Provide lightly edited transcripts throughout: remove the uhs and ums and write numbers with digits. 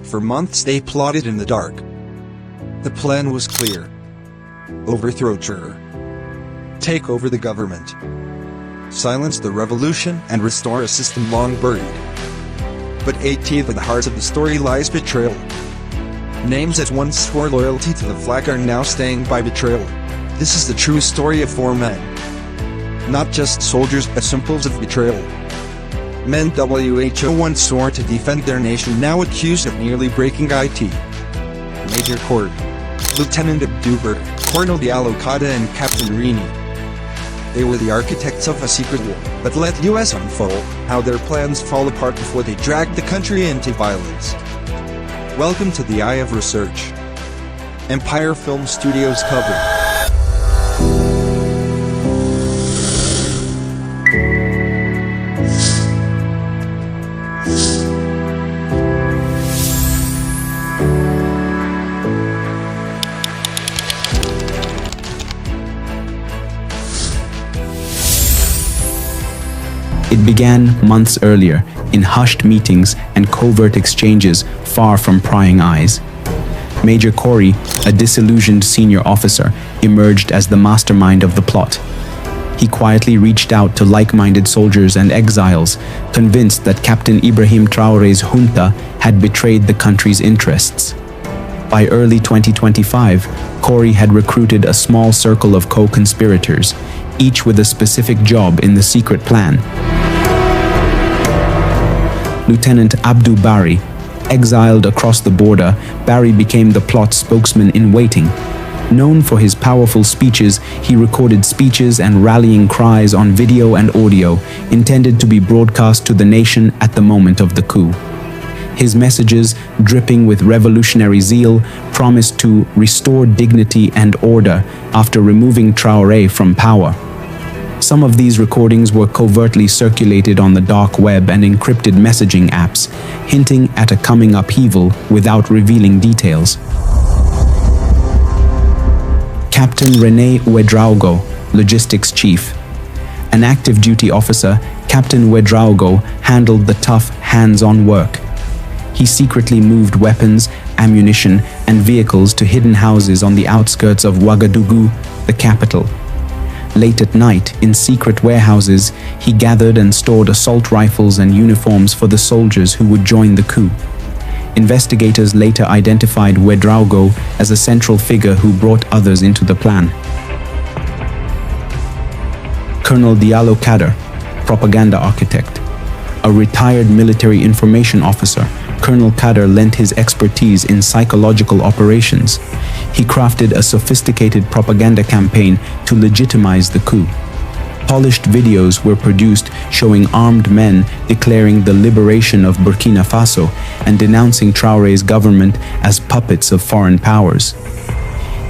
For months they plotted in the dark. The plan was clear. Overthrow Traorè. Take over the government. Silence the revolution and restore a system long buried. But at the heart of the story lies betrayal. Names that once swore loyalty to the flag are now staying by betrayal. This is the true story of 4 men. Not just soldiers but symbols of betrayal. Men who once swore to defend their nation now accused of nearly breaking it. Major Corey, Lieutenant Ibrahim, Colonel Diallo Kada and Captain Rini. They were the architects of a secret war, but let us unfold how their plans fall apart before they dragged the country into violence. Welcome to the Eye of Research. Empire Film Studios cover. It began months earlier, in hushed meetings and covert exchanges far from prying eyes. Major Corey, a disillusioned senior officer, emerged as the mastermind of the plot. He quietly reached out to like-minded soldiers and exiles, convinced that Captain Ibrahim Traoré's junta had betrayed the country's interests. By early 2025, Corey had recruited a small circle of co-conspirators, each with a specific job in the secret plan. Lieutenant Abdou Barry, exiled across the border, Barry became the plot's spokesman-in-waiting. Known for his powerful speeches, he recorded speeches and rallying cries on video and audio, intended to be broadcast to the nation at the moment of the coup. His messages, dripping with revolutionary zeal, promised to restore dignity and order after removing Traoré from power. Some of these recordings were covertly circulated on the dark web and encrypted messaging apps, hinting at a coming upheaval without revealing details. Captain René Ouedraogo, Logistics Chief. An active duty officer, Captain Ouedraogo handled the tough, hands-on work. He secretly moved weapons, ammunition, and vehicles to hidden houses on the outskirts of Ouagadougou, the capital. Late at night, in secret warehouses, he gathered and stored assault rifles and uniforms for the soldiers who would join the coup. Investigators later identified Ouedraogo as a central figure who brought others into the plan. Colonel Diallo Kader, propaganda architect. A retired military information officer, Colonel Kader lent his expertise in psychological operations. He crafted a sophisticated propaganda campaign to legitimize the coup. Polished videos were produced showing armed men declaring the liberation of Burkina Faso and denouncing Traoré's government as puppets of foreign powers.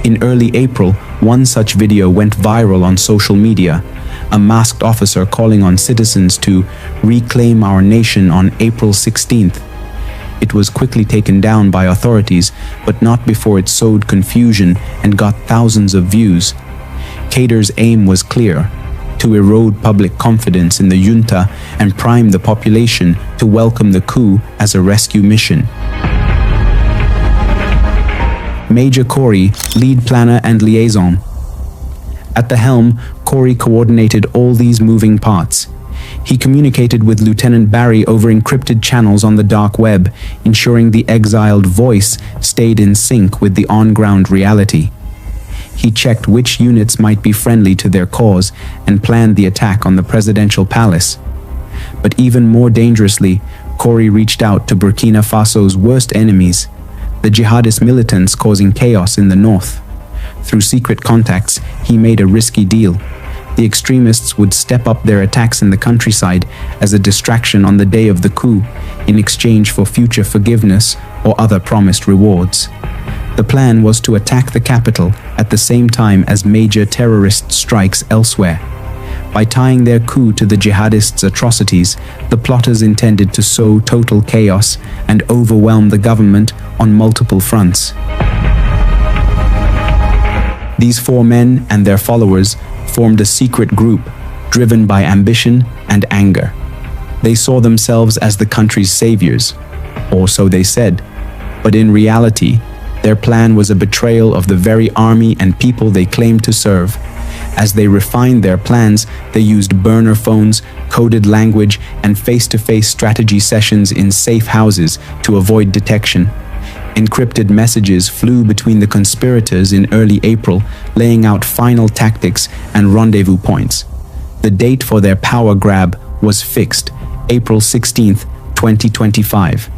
In early April, one such video went viral on social media, a masked officer calling on citizens to reclaim our nation on April 16th. It was quickly taken down by authorities, but not before it sowed confusion and got thousands of views. Kader's aim was clear: to erode public confidence in the junta and prime the population to welcome the coup as a rescue mission. Major Corey, lead planner and liaison. At the helm, Corey coordinated all these moving parts. He communicated with Lieutenant Barry over encrypted channels on the dark web, ensuring the exiled voice stayed in sync with the on-ground reality. He checked which units might be friendly to their cause and planned the attack on the presidential palace. But even more dangerously, Corey reached out to Burkina Faso's worst enemies, the jihadist militants causing chaos in the north. Through secret contacts, he made a risky deal. The extremists would step up their attacks in the countryside as a distraction on the day of the coup, in exchange for future forgiveness or other promised rewards. The plan was to attack the capital at the same time as major terrorist strikes elsewhere. By tying their coup to the jihadists' atrocities, the plotters intended to sow total chaos and overwhelm the government on multiple fronts. These 4 men and their followers formed a secret group driven by ambition and anger. They saw themselves as the country's saviors, or so they said. But in reality, their plan was a betrayal of the very army and people they claimed to serve. As they refined their plans, they used burner phones, coded language, and face-to-face strategy sessions in safe houses to avoid detection. Encrypted messages flew between the conspirators in early April, laying out final tactics and rendezvous points. The date for their power grab was fixed, April 16th, 2025.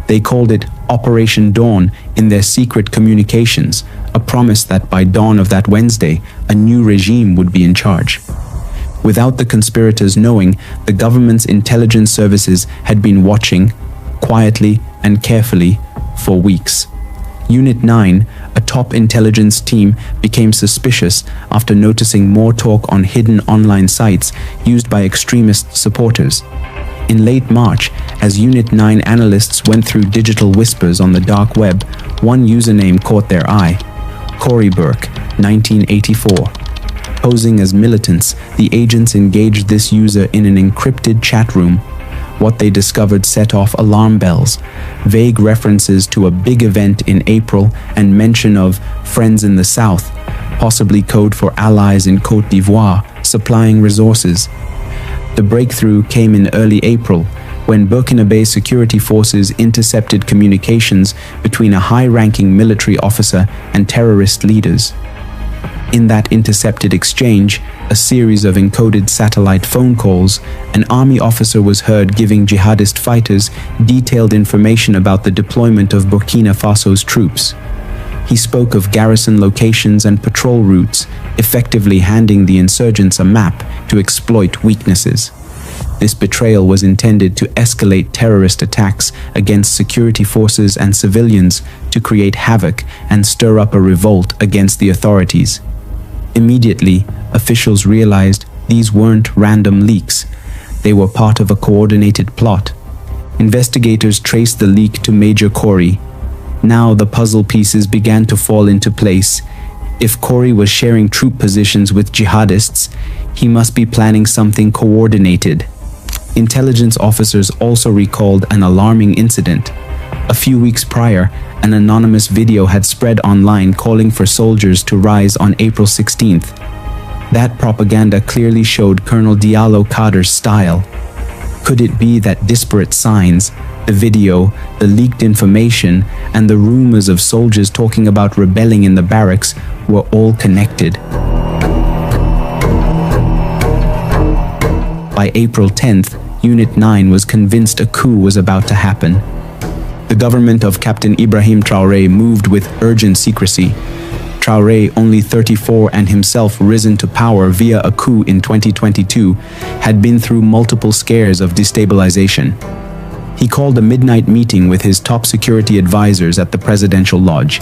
They called it Operation Dawn in their secret communications, a promise that by dawn of that Wednesday, a new regime would be in charge. Without the conspirators knowing, the government's intelligence services had been watching, quietly and carefully, for weeks. Unit 9, a top intelligence team, became suspicious after noticing more talk on hidden online sites used by extremist supporters. In late March, as Unit 9 analysts went through digital whispers on the dark web, one username caught their eye: Corey Burke, 1984. Posing as militants, the agents engaged this user in an encrypted chat room. What they discovered set off alarm bells: vague references to a big event in April and mention of friends in the south, possibly code for allies in Côte d'Ivoire, supplying resources. The breakthrough came in early April, when Burkinabe security forces intercepted communications between a high-ranking military officer and terrorist leaders. In that intercepted exchange, a series of encoded satellite phone calls, an army officer was heard giving jihadist fighters detailed information about the deployment of Burkina Faso's troops. He spoke of garrison locations and patrol routes, effectively handing the insurgents a map to exploit weaknesses. This betrayal was intended to escalate terrorist attacks against security forces and civilians, to create havoc and stir up a revolt against the authorities. Immediately, officials realized these weren't random leaks. They were part of a coordinated plot. Investigators traced the leak to Major Corey. Now the puzzle pieces began to fall into place. If Corey was sharing troop positions with jihadists, he must be planning something coordinated. Intelligence officers also recalled an alarming incident. A few weeks prior, an anonymous video had spread online calling for soldiers to rise on April 16th. That propaganda clearly showed Colonel Diallo Kader's style. Could it be that disparate signs, the video, the leaked information, and the rumors of soldiers talking about rebelling in the barracks were all connected? By April 10th, Unit 9 was convinced a coup was about to happen. The government of Captain Ibrahim Traorè moved with urgent secrecy. Traorè, only 34 and himself risen to power via a coup in 2022, had been through multiple scares of destabilization. He called a midnight meeting with his top security advisors at the presidential lodge.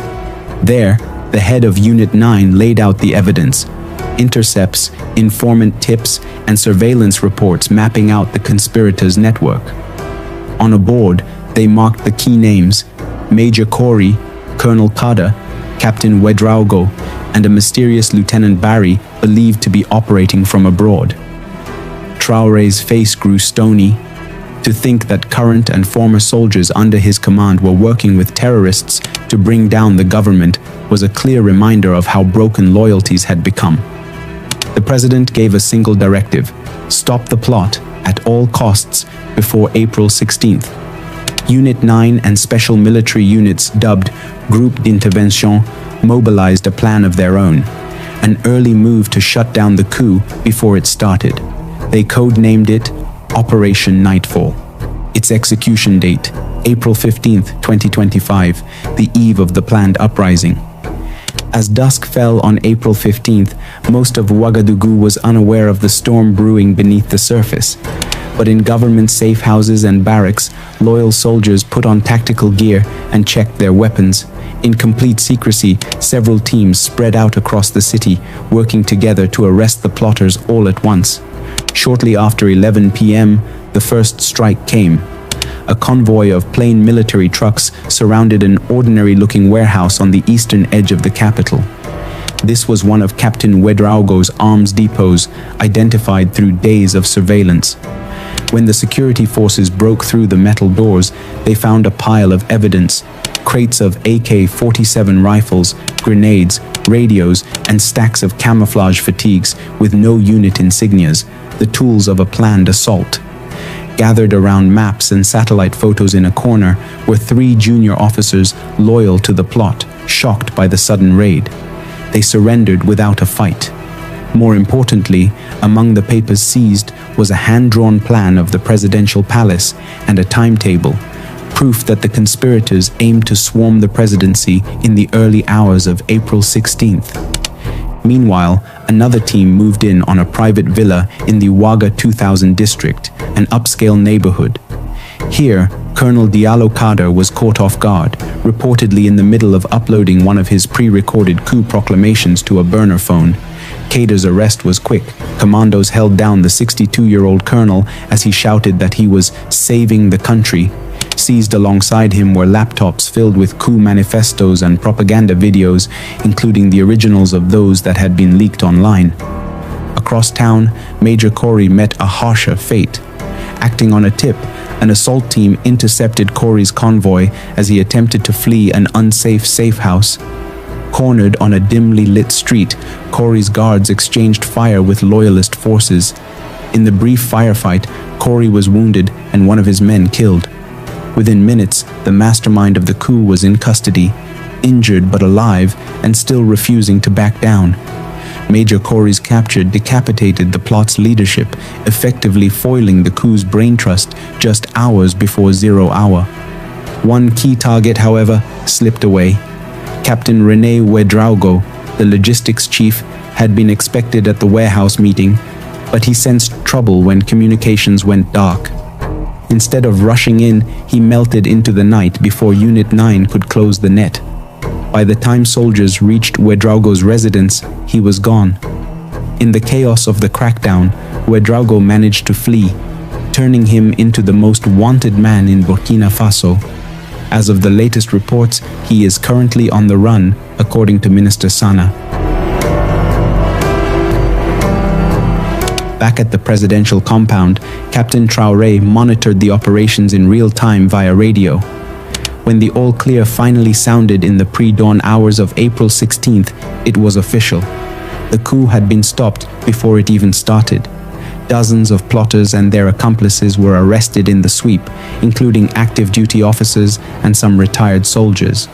There, the head of Unit 9 laid out the evidence: intercepts, informant tips, and surveillance reports mapping out the conspirators' network. On a board, they marked the key names: Major Corey, Colonel Kader, Captain Ouedraogo, and a mysterious Lieutenant Barry believed to be operating from abroad. Traoré's face grew stony. To think that current and former soldiers under his command were working with terrorists to bring down the government was a clear reminder of how broken loyalties had become. The president gave a single directive: stop the plot at all costs before April 16th. Unit 9 and special military units dubbed Groupe d'Intervention mobilized a plan of their own, an early move to shut down the coup before it started. They codenamed it Operation Nightfall. Its execution date, April 15th, 2025, the eve of the planned uprising. As dusk fell on April 15th, most of Ouagadougou was unaware of the storm brewing beneath the surface. But in government safe houses and barracks, loyal soldiers put on tactical gear and checked their weapons. In complete secrecy, several teams spread out across the city, working together to arrest the plotters all at once. Shortly after 11 p.m., the first strike came. A convoy of plain military trucks surrounded an ordinary-looking warehouse on the eastern edge of the capital. This was one of Captain Ouedraogo's arms depots, identified through days of surveillance. When the security forces broke through the metal doors, they found a pile of evidence: crates of AK-47 rifles, grenades, radios, and stacks of camouflage fatigues with no unit insignias, the tools of a planned assault. Gathered around maps and satellite photos in a corner were 3 junior officers loyal to the plot, shocked by the sudden raid. They surrendered without a fight. More importantly, among the papers seized was a hand-drawn plan of the presidential palace and a timetable, proof that the conspirators aimed to swarm the presidency in the early hours of April 16th. Meanwhile, another team moved in on a private villa in the Waga 2000 district, an upscale neighborhood. Here, Colonel Diallo Kader was caught off guard, reportedly in the middle of uploading one of his pre-recorded coup proclamations to a burner phone. Kader's arrest was quick. Commandos held down the 62-year-old colonel as he shouted that he was saving the country. Seized alongside him were laptops filled with coup manifestos and propaganda videos, including the originals of those that had been leaked online. Across town, Major Corey met a harsher fate. Acting on a tip, an assault team intercepted Corey's convoy as he attempted to flee an unsafe safe house. Cornered on a dimly lit street, Corey's guards exchanged fire with loyalist forces. In the brief firefight, Corey was wounded and one of his men killed. Within minutes, the mastermind of the coup was in custody, injured but alive and still refusing to back down. Major Corey's capture decapitated the plot's leadership, effectively foiling the coup's brain trust just hours before 0 hour. One key target, however, slipped away. Captain René Ouedraogo, the logistics chief, had been expected at the warehouse meeting, but he sensed trouble when communications went dark. Instead of rushing in, he melted into the night before Unit 9 could close the net. By the time soldiers reached Ouedraogo's residence, he was gone. In the chaos of the crackdown, Ouedraogo managed to flee, turning him into the most wanted man in Burkina Faso. As of the latest reports, he is currently on the run, according to Minister Sana. Back at the presidential compound, Captain Traoré monitored the operations in real time via radio. When the all-clear finally sounded in the pre-dawn hours of April 16th, it was official. The coup had been stopped before it even started. Dozens of plotters and their accomplices were arrested in the sweep, including active duty officers and some retired soldiers.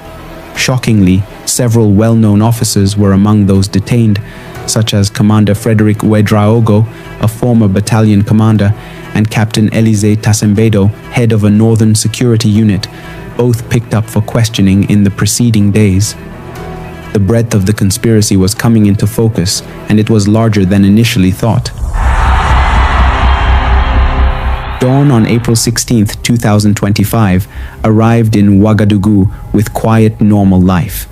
Shockingly, several well-known officers were among those detained, such as Commander Frederic Ouedraogo, a former battalion commander, and Captain Élisée Tassembedo, head of a northern security unit, both picked up for questioning in the preceding days. The breadth of the conspiracy was coming into focus, and it was larger than initially thought. Dawn on April 16, 2025, arrived in Ouagadougou with quiet, normal life.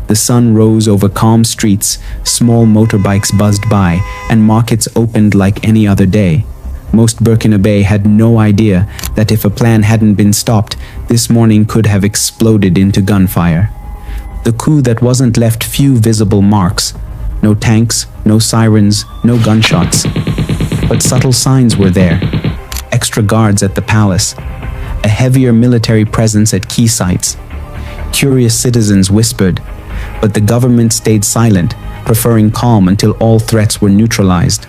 The sun rose over calm streets, small motorbikes buzzed by, and markets opened like any other day. Most Burkinabé had no idea that if a plan hadn't been stopped, this morning could have exploded into gunfire. The coup that wasn't left few visible marks. No tanks, no sirens, no gunshots. But subtle signs were there. Extra guards at the palace. A heavier military presence at key sites. Curious citizens whispered, but the government stayed silent, preferring calm until all threats were neutralized.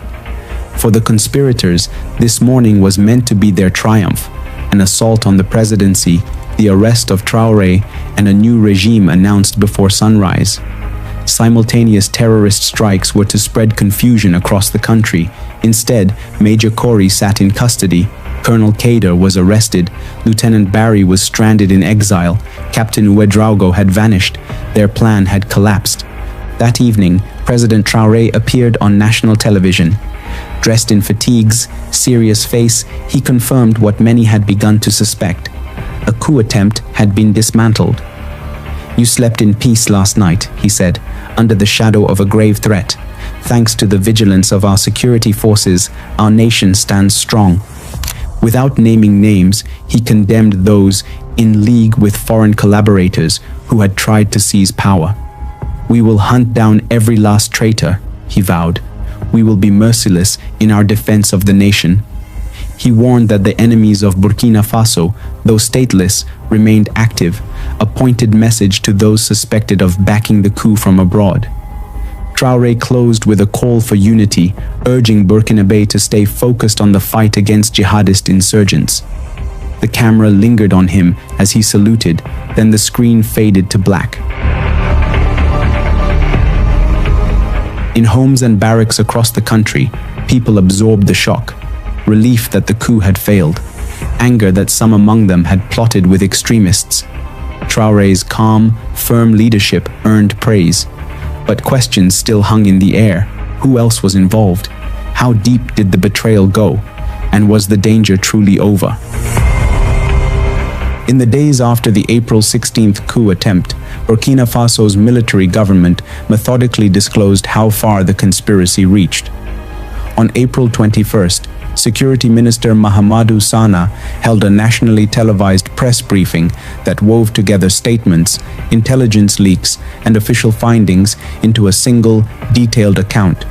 For the conspirators, this morning was meant to be their triumph, an assault on the presidency, the arrest of Traoré, and a new regime announced before sunrise. Simultaneous terrorist strikes were to spread confusion across the country. Instead, Major Corey sat in custody, Colonel Kader was arrested, Lieutenant Barry was stranded in exile, Captain Ouedraogo had vanished, their plan had collapsed. That evening, President Traoré appeared on national television. Dressed in fatigues, serious face, he confirmed what many had begun to suspect. A coup attempt had been dismantled. "You slept in peace last night," he said, "under the shadow of a grave threat. Thanks to the vigilance of our security forces, our nation stands strong." Without naming names, he condemned those in league with foreign collaborators who had tried to seize power. "We will hunt down every last traitor," he vowed. "We will be merciless in our defense of the nation." He warned that the enemies of Burkina Faso, though stateless, remained active, a pointed message to those suspected of backing the coup from abroad. Traoré closed with a call for unity, urging Burkinabe to stay focused on the fight against jihadist insurgents. The camera lingered on him as he saluted, then the screen faded to black. In homes and barracks across the country, people absorbed the shock. Relief that the coup had failed, anger that some among them had plotted with extremists. Traoré's calm, firm leadership earned praise, but questions still hung in the air. Who else was involved? How deep did the betrayal go? And was the danger truly over? In the days after the April 16th coup attempt, Burkina Faso's military government methodically disclosed how far the conspiracy reached. On April 21st, Security Minister Mahamadou Sana held a nationally televised press briefing that wove together statements, intelligence leaks, and official findings into a single, detailed account.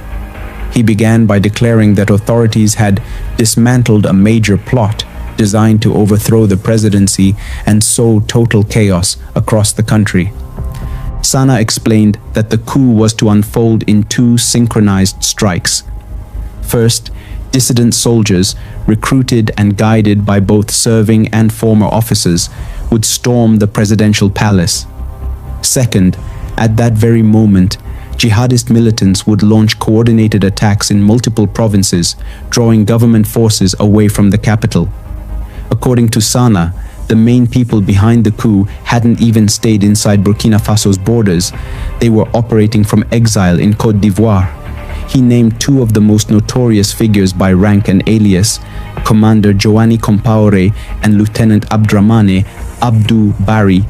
He began by declaring that authorities had dismantled a major plot designed to overthrow the presidency and sow total chaos across the country. Sana explained that the coup was to unfold in two synchronized strikes. First, dissident soldiers, recruited and guided by both serving and former officers, would storm the presidential palace. Second, at that very moment, jihadist militants would launch coordinated attacks in multiple provinces, drawing government forces away from the capital. According to Sana, the main people behind the coup hadn't even stayed inside Burkina Faso's borders. They were operating from exile in Côte d'Ivoire. He named two of the most notorious figures by rank and alias, Commander Joanny Compaoré and Lieutenant Abdramane Abdou Bari,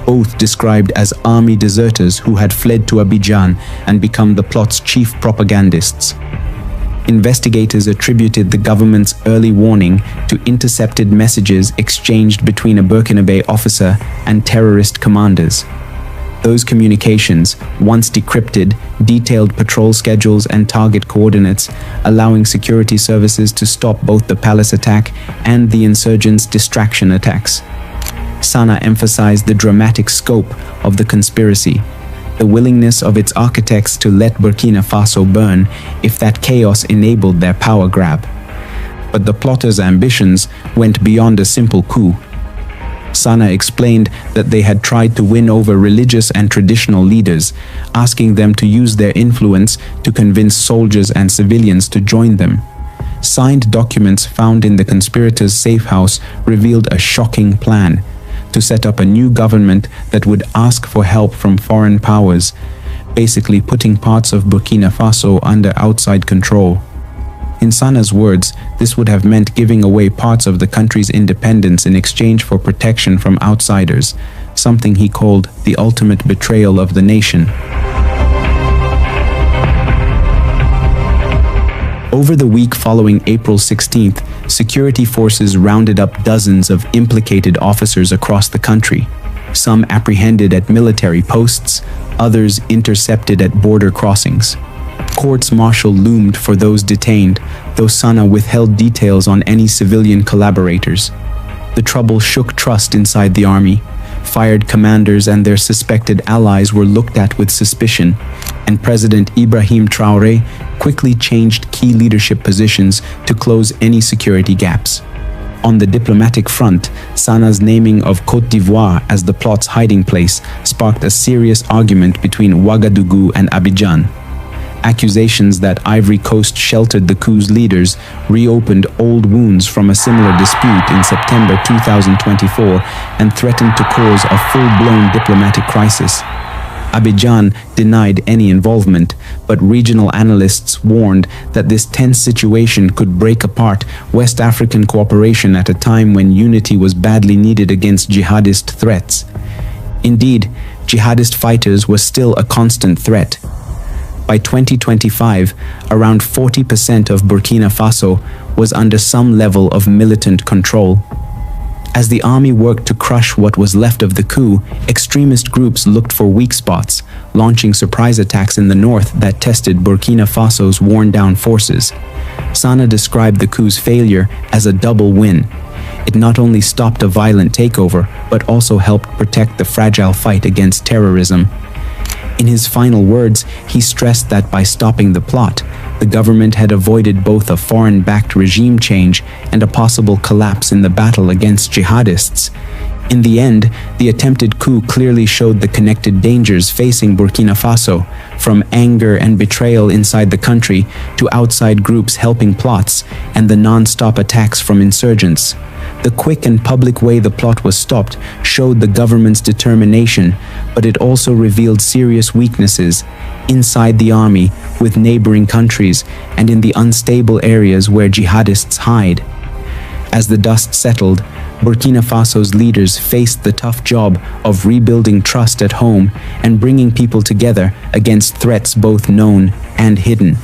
both described as army deserters who had fled to Abidjan and become the plot's chief propagandists. Investigators attributed the government's early warning to intercepted messages exchanged between a Burkinabe officer and terrorist commanders. Those communications, once decrypted, detailed patrol schedules and target coordinates, allowing security services to stop both the palace attack and the insurgents' distraction attacks. Sana emphasized the dramatic scope of the conspiracy, the willingness of its architects to let Burkina Faso burn if that chaos enabled their power grab. But the plotters' ambitions went beyond a simple coup. Sana explained that they had tried to win over religious and traditional leaders, asking them to use their influence to convince soldiers and civilians to join them. Signed documents found in the conspirators' safe house revealed a shocking plan to set up a new government that would ask for help from foreign powers, basically putting parts of Burkina Faso under outside control. In Sana's words, this would have meant giving away parts of the country's independence in exchange for protection from outsiders, something he called the ultimate betrayal of the nation. Over the week following April 16th, security forces rounded up dozens of implicated officers across the country. Some apprehended at military posts, others intercepted at border crossings. Courts-martial loomed for those detained, though Sana withheld details on any civilian collaborators. The trouble shook trust inside the army. Fired commanders and their suspected allies were looked at with suspicion, and President Ibrahim Traorè quickly changed key leadership positions to close any security gaps. On the diplomatic front, Sana's naming of Côte d'Ivoire as the plot's hiding place sparked a serious argument between Ouagadougou and Abidjan. Accusations that Ivory Coast sheltered the coup's leaders reopened old wounds from a similar dispute in September 2024 and threatened to cause a full-blown diplomatic crisis. Abidjan denied any involvement, but regional analysts warned that this tense situation could break apart West African cooperation at a time when unity was badly needed against jihadist threats. Indeed, jihadist fighters were still a constant threat. By 2025, around 40% of Burkina Faso was under some level of militant control. As the army worked to crush what was left of the coup, extremist groups looked for weak spots, launching surprise attacks in the north that tested Burkina Faso's worn-down forces. Sana described the coup's failure as a double win. It not only stopped a violent takeover, but also helped protect the fragile fight against terrorism. In his final words, he stressed that by stopping the plot, the government had avoided both a foreign-backed regime change and a possible collapse in the battle against jihadists. In the end, the attempted coup clearly showed the connected dangers facing Burkina Faso, from anger and betrayal inside the country to outside groups helping plots and the non-stop attacks from insurgents. The quick and public way the plot was stopped showed the government's determination, but it also revealed serious weaknesses inside the army, with neighboring countries, and in the unstable areas where jihadists hide. As the dust settled, Burkina Faso's leaders faced the tough job of rebuilding trust at home and bringing people together against threats both known and hidden.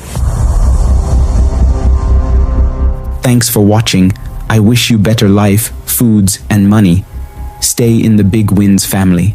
Thanks for watching. I wish you better life, foods, and money. Stay in the Big Wins family.